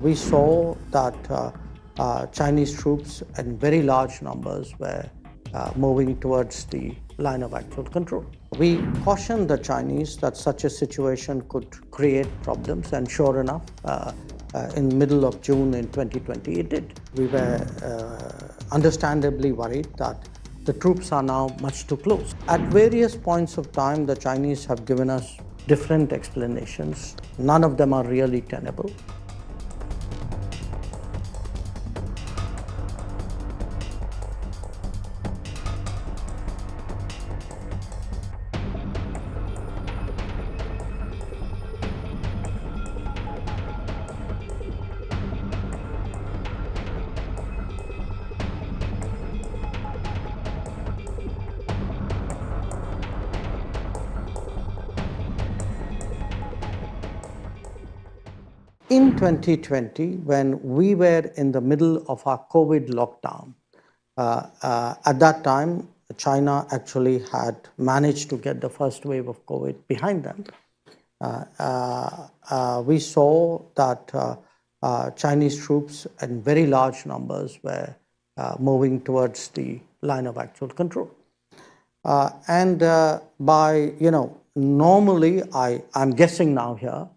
We saw that Chinese troops in very large numbers were moving towards the line of actual control. We cautioned the Chinese that such a situation could create problems, and sure enough, in middle of June in 2020, it did. We were understandably worried that the troops are now much too close. At various points of time, the Chinese have given us different explanations. None of them are really tenable. In 2020, when we were in the middle of our COVID lockdown, at that time, China actually had managed to get the first wave of COVID behind them. We saw that Chinese troops in very large numbers were moving towards the line of actual control. Normally, I'm guessing now here,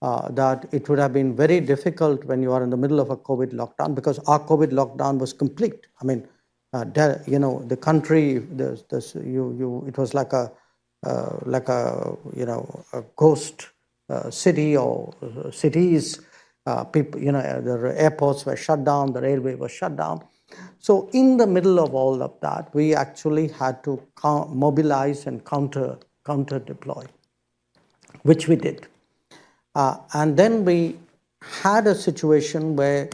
that it would have been very difficult when you are in the middle of a COVID lockdown, because our COVID lockdown was complete. I mean, the country, it was like a ghost city or cities. People, the airports were shut down, the railway was shut down. So in the middle of all of that, we actually had to mobilize and counter deploy, which we did. And then we had a situation where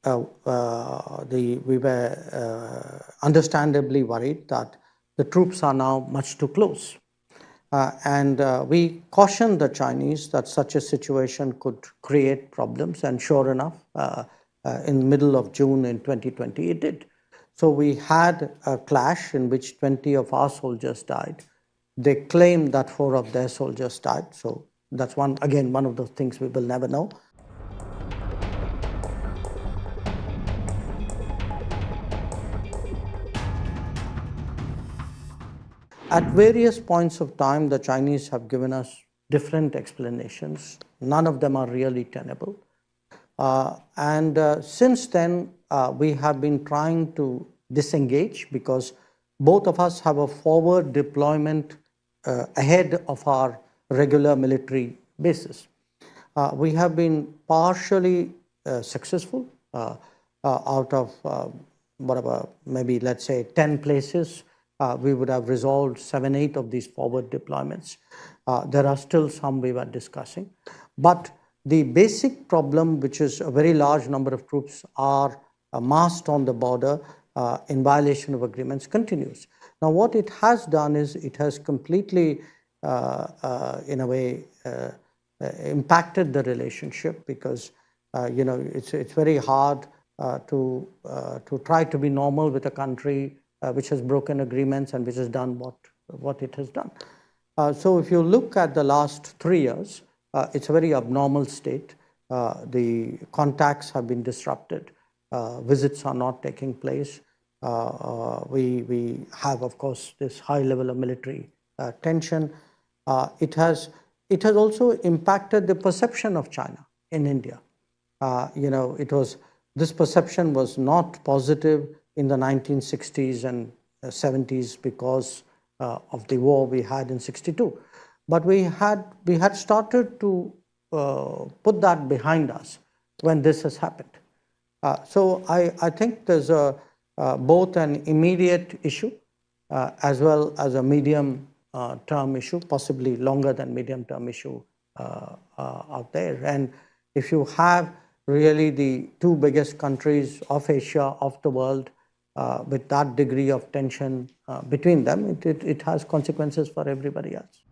we were understandably worried that the troops are now much too close. We cautioned the Chinese that such a situation could create problems, and sure enough, in middle of June in 2020, it did. So we had a clash in which 20 of our soldiers died. They claimed that 4 of their soldiers died. So that's one of those things we will never know. At various points of time, the Chinese have given us different explanations. None of them are really tenable. Since then, we have been trying to disengage, because both of us have a forward deployment ahead of our regular military bases. We have been partially successful out of whatever, maybe let's say 10 places. We would have resolved 7, 8 of these forward deployments. There are still some we were discussing. But the basic problem, which is a very large number of troops are massed on the border in violation of agreements, continues. Now, what it has done is it has completely, in a way, impacted the relationship, because it's very hard to try to be normal with a country which has broken agreements and which has done what it has done. So if you look at the last 3 years, it's a very abnormal state. The contacts have been disrupted. Visits are not taking place. We have, of course, this high level of military tension. It has also impacted the perception of China in India. This perception was not positive in the 1960s and 70s because of the war we had in 62. But we had started to put that behind us when this has happened. So I think there's both an immediate issue as well as a medium term issue, possibly longer than medium term issue out there. And if you have really the 2 biggest countries of Asia, of the world, with that degree of tension between them, it has consequences for everybody else.